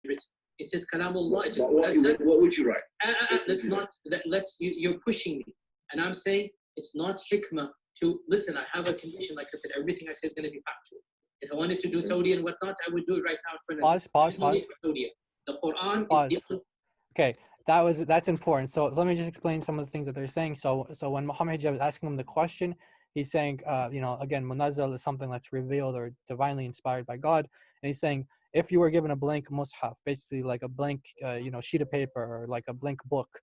It is kalamullah. What would you write? You're pushing me. And I'm saying it's not hikmah to listen. I have a condition, like I said, everything I say is going to be factual. If I wanted to do tawdi and whatnot, I would do it right now in front of you. Pause. The Quran is the... Okay, that's important. So let me just explain some of the things that they're saying. So when Mohammed Hijab is asking him the question, he's saying, again, munazzal is something that's revealed or divinely inspired by God. And he's saying, if you were given a blank mushaf, basically like a blank, sheet of paper or like a blank book,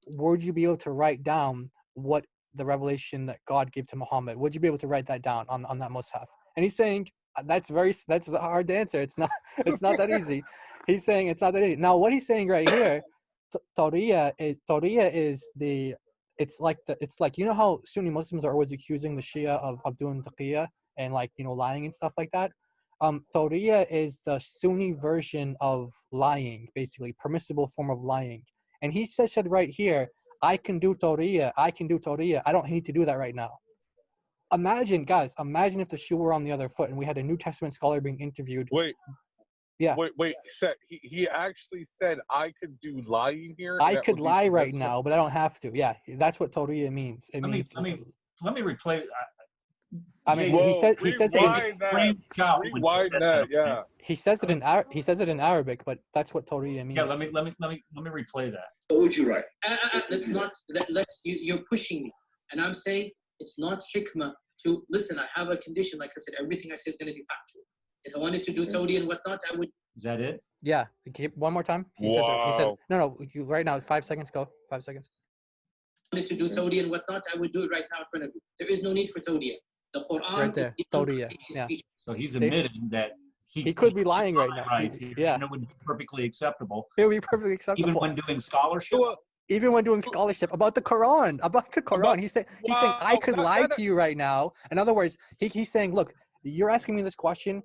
would you be able to write down what the revelation that God gave to Muhammad? Would you be able to write that down on that mushaf? And he's saying that's hard to answer. It's not that easy. He's saying it's not that easy. Now, what he's saying right here, Tawriya is it's like you know how Sunni Muslims are always accusing the Shia of doing taqiyya and lying and stuff like that. Tawriya is the Sunni version of lying, basically permissible form of lying. And he said right here, I can do Tawriya. I don't need to do that right now. Imagine if the shoe were on the other foot and we had a New Testament scholar being interviewed. Wait. Yeah. Wait. He actually said I could do lying here? I could lie right now, but I don't have to. Yeah, that's what Tawriya means. Let me replay. He says it in rewind that. Yeah. He says it in Arabic, but that's what Tawriya means. Yeah, let me replay that. What would you write? You're pushing me, and I'm saying it's not hikmah to listen. I have a condition, like I said, everything I say is going to be factual. If I wanted to do tawdi and whatnot, I would. Is that it? Yeah. One more time. He says no. Right now, 5 seconds. Go. 5 seconds. If I wanted to do tawdi and whatnot, I would do it right now in front of you. There is no need for tawdiya. The Quran. Right there. Tawdiya. Yeah. So he's admitting that he could be lying right now. Right. Yeah. And it would be perfectly acceptable. It would be perfectly acceptable. Even when doing scholarship. Even when doing scholarship about the Quran, he's saying I could lie to you right now. In other words, he's saying, look, you're asking me this question.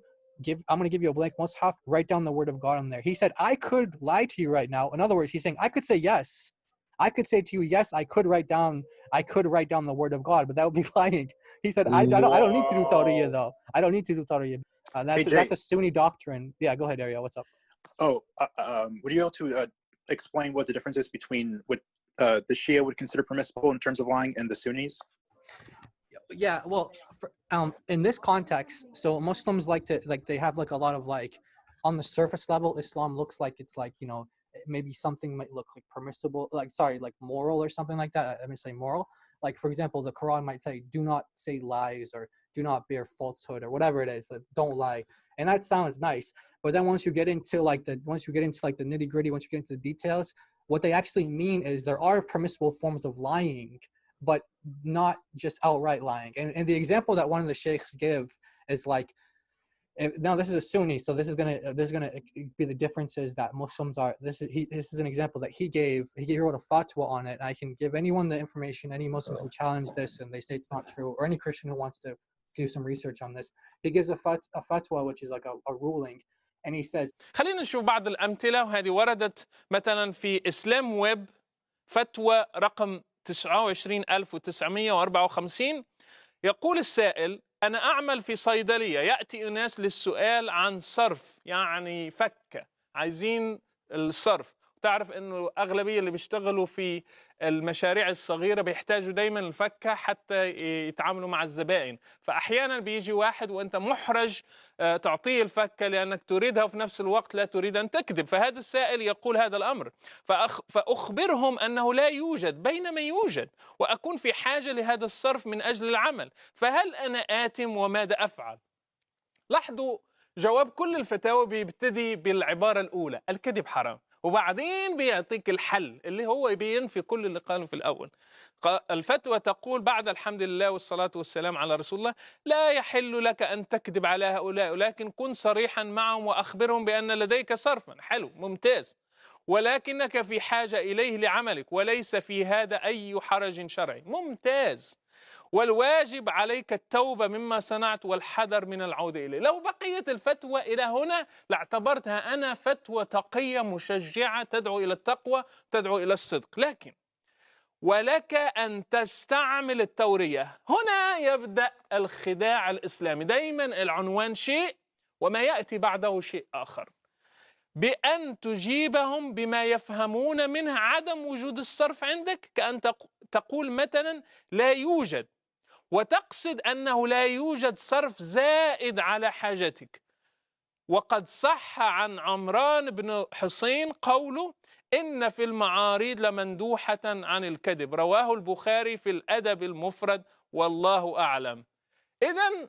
I'm going to give you a blank mushaf. Write down the word of God on there. He said, I could lie to you right now. In other words, he's saying, I could say yes. I could say to you, yes, I could write down the word of God, but that would be lying. He said, I don't need to do tawriya though. I don't need to do tawriya. That's a Sunni doctrine. Yeah, go ahead, Ariel. What's up? Would you be able to explain what the difference is between what the Shia would consider permissible in terms of lying and the Sunnis? Yeah, well, in this context, so Muslims they have a lot of on the surface level, Islam looks like it's maybe something might look like permissible, moral or something like that. I'm going to say moral. Like, for example, the Quran might say, do not say lies or do not bear falsehood or whatever it is, don't lie. And that sounds nice. But then once you get into the nitty gritty, once you get into the details, what they actually mean is there are permissible forms of lying, but not just outright lying. And the example that one of the sheikhs give is now this is a Sunni, so this is gonna be the differences that Muslims are. This is an example that he gave. He wrote a fatwa on it, and I can give anyone the information. Any Muslims who challenge this and they say it's not true, or any Christian who wants to do some research on this, he gives a fatwa, which is like a ruling, and he says. خلينا نشوف بعض الأمثلة، وهذه وردت مثلا في إسلام ويب فتوى رقم 29954. يقول السائل: أنا أعمل في صيدلية، يأتي أناس للسؤال عن صرف، يعني فكة، عايزين الصرف. تعرف أنه أغلبية اللي بيشتغلوا في المشاريع الصغيرة بيحتاجوا دايما الفكة حتى يتعاملوا مع الزبائن. فأحيانا بيجي واحد وأنت محرج تعطيه الفكة لأنك تريدها وفي نفس الوقت لا تريد أن تكذب. فهذا السائل يقول هذا الأمر، فأخبرهم أنه لا يوجد بينما يوجد، وأكون في حاجة لهذا الصرف من أجل العمل، فهل أنا آثم وماذا أفعل؟ لاحظوا جواب كل الفتاوى بيبتدي بالعبارة الأولى: الكذب حرام، وبعدين بيعطيك الحل اللي هو بينفي كل اللي قاله في الأول. الفتوى تقول بعد الحمد لله والصلاة والسلام على رسول الله: لا يحل لك أن تكذب على هؤلاء، ولكن كن صريحا معهم وأخبرهم بأن لديك صرفا. حلو، ممتاز، ولكنك في حاجة إليه لعملك، وليس في هذا أي حرج شرعي. ممتاز، والواجب عليك التوبة مما صنعت والحذر من العودة إليه. لو بقيت الفتوى إلى هنا لاعتبرتها أنا فتوى تقية مشجعة تدعو إلى التقوى، تدعو إلى الصدق. لكن ولك أن تستعمل التورية. هنا يبدأ الخداع الإسلامي. دايما العنوان شيء وما يأتي بعده شيء آخر. بأن تجيبهم بما يفهمون منه عدم وجود الصرف عندك، كأن تقول مثلا لا يوجد، وتقصد أنه لا يوجد صرف زائد على حاجتك. وقد صح عن عمران بن حسين قوله: إن في المعاريض لمندوحة عن الكذب، رواه البخاري في الأدب المفرد، والله أعلم. إذن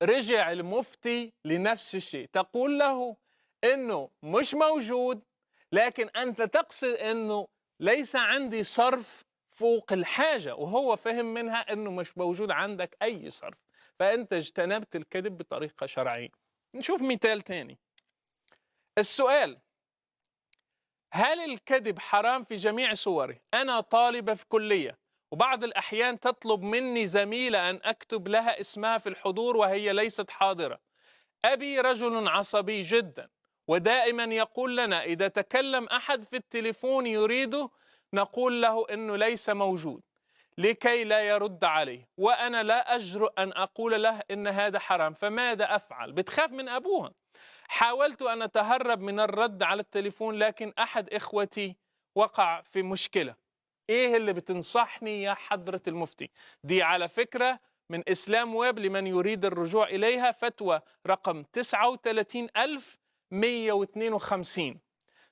رجع المفتي لنفس الشيء، تقول له إنه مش موجود، لكن أنت تقصد إنه ليس عندي صرف فوق الحاجة، وهو فهم منها إنه مش موجود عندك أي صرف، فأنت اجتنبت الكذب بطريقة شرعية. نشوف مثال تاني. السؤال: هل الكذب حرام في جميع صوره؟ أنا طالبة في كلية، وبعض الأحيان تطلب مني زميلة أن أكتب لها اسمها في الحضور وهي ليست حاضرة. أبي رجل عصبي جدا، ودائما يقول لنا إذا تكلم أحد في التليفون يريده نقول له إنه ليس موجود لكي لا يرد عليه، وأنا لا أجرؤ أن أقول له إن هذا حرام، فماذا أفعل؟ بتخاف من أبوها. حاولت أن أتهرب من الرد على التليفون، لكن أحد إخوتي وقع في مشكلة. إيه اللي بتنصحني يا حضرة المفتي؟ دي على فكرة من إسلام ويب لمن يريد الرجوع إليها، فتوى رقم 39152.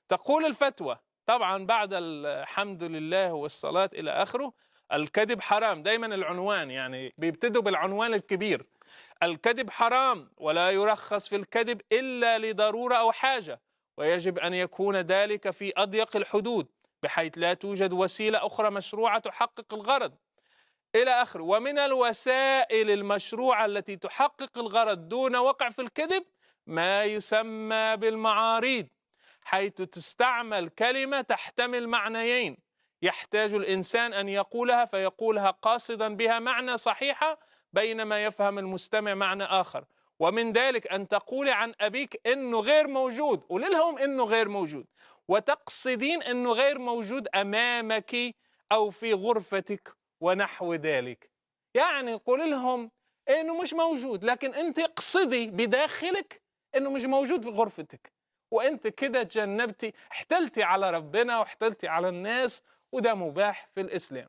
تقول الفتوى، طبعا بعد الحمد لله والصلاة إلى آخره: الكذب حرام. دايما العنوان يعني بيبتدوا بالعنوان الكبير: الكذب حرام، ولا يرخص في الكذب إلا لضرورة أو حاجة، ويجب أن يكون ذلك في أضيق الحدود بحيث لا توجد وسيلة أخرى مشروعة تحقق الغرض إلى آخره. ومن الوسائل المشروعة التي تحقق الغرض دون وقع في الكذب ما يسمى بالمعاريض، حيث تستعمل كلمة تحتمل معنيين يحتاج الإنسان أن يقولها، فيقولها قاصدا بها معنى صحيحة بينما يفهم المستمع معنى آخر. ومن ذلك أن تقولي عن أبيك إنه غير موجود، قولي لهم إنه غير موجود، وتقصدين إنه غير موجود أمامك أو في غرفتك ونحو ذلك. يعني قولي لهم إنه مش موجود، لكن أنت اقصدي بداخلك إنه مش موجود في غرفتك، وأنت كده تجنبتي، احتلتي على ربنا واحتلتي على الناس، وده مباح في الإسلام.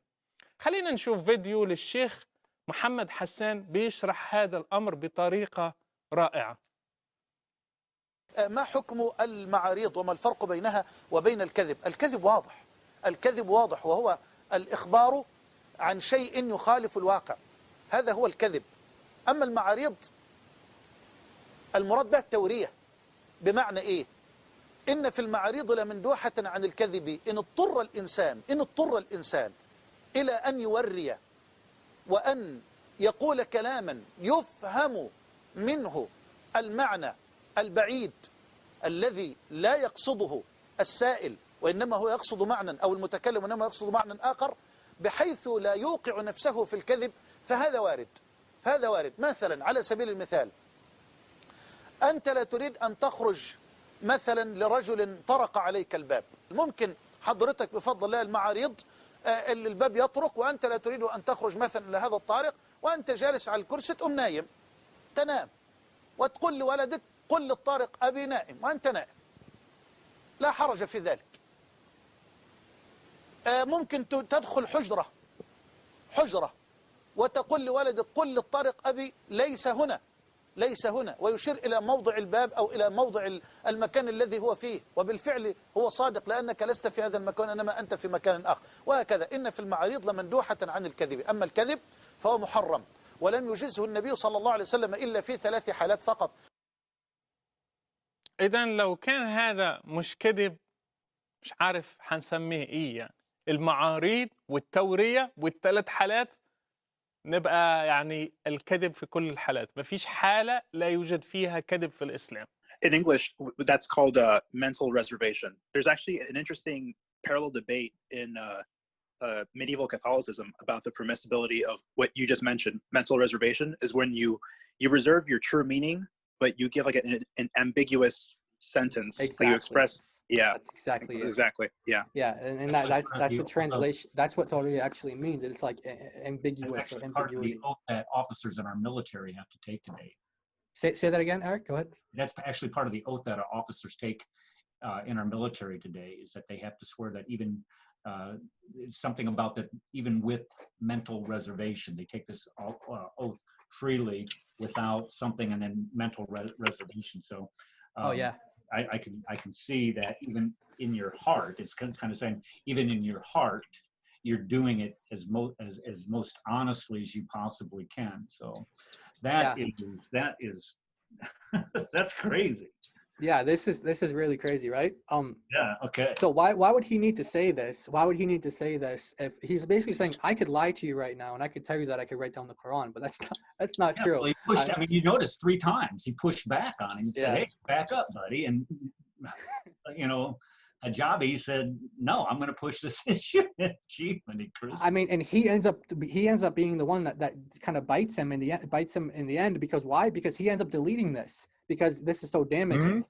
خلينا نشوف فيديو للشيخ محمد حسان بيشرح هذا الأمر بطريقة رائعة. ما حكم المعاريض وما الفرق بينها وبين الكذب؟ الكذب واضح، الكذب واضح، وهو الإخبار عن شيء يخالف الواقع، هذا هو الكذب. أما المعاريض المراد بها التورية. بمعنى إيه؟ إن في المعاريض لمندوحة عن الكذب إن اضطر الإنسان إلى أن يوري وأن يقول كلاما يفهم منه المعنى البعيد الذي لا يقصده السائل، وإنما هو يقصد معنى، أو المتكلم إنما يقصد معنى آخر، بحيث لا يوقع نفسه في الكذب، فهذا وارد. هذا وارد. مثلا على سبيل المثال، أنت لا تريد أن تخرج مثلا لرجل طرق عليك الباب، ممكن حضرتك بفضل الله المعاريض الباب يطرق وأنت لا تريد أن تخرج مثلا لهذا الطارق، وأنت جالس على الكرسي تقوم نايم، تنام وتقول لولدك قل للطارق أبي نائم، وأنت نائم، لا حرج في ذلك. ممكن تدخل حجرة وتقول لولدك قل للطارق أبي ليس هنا، ويشير إلى موضع الباب أو إلى موضع المكان الذي هو فيه، وبالفعل هو صادق لأنك لست في هذا المكان إنما أنت في مكان آخر، وهكذا. إن في المعاريض لمندوحة عن الكذب. أما الكذب فهو محرم، ولم يجزه النبي صلى الله عليه وسلم إلا في 3 حالات فقط. إذن لو كان هذا مش كذب، مش عارف هنسميه إيه يعني. المعاريض والتورية وال3 حالات نبقى يعني الكذب في كل الحالات، مفيش حالة لا يوجد فيها كذب في الإسلام. In English, that's called mental reservation. There's actually an interesting parallel debate in medieval Catholicism about the permissibility of what you just mentioned. Mental reservation is when you reserve your true meaning, but you give like an ambiguous sentence. Exactly. That you express. Yeah. That's exactly it. Exactly. Yeah. Yeah, and that's the translation. That's what Torah actually means. It's like ambiguous or ambiguity. Part of the oath that officers in our military have to take today. Say that again, Eric. Go ahead. That's actually part of the oath that our officers take in our military today is that they have to swear that even something about that, even with mental reservation, they take this oath freely without something and then mental reservation. So Oh yeah. I can see that even in your heart, it's kind of saying even in your heart, you're doing it as most honestly as you possibly can. So that is that's crazy. Yeah, this is really crazy, right? Yeah. Okay. So why would he need to say this? Why would he need to say this if he's basically saying I could lie to you right now and I could tell you that I could write down the Quran, but that's not true. Well, he pushed, I mean, you notice 3 times he pushed back on him and said, Yeah. "Hey, back up, buddy." And Hijabi said, "No, I'm going to push this issue." Gee, I mean, and he ends up being the one that kind of bites him in the end. Because why? Because he ends up deleting this because this is so damaging.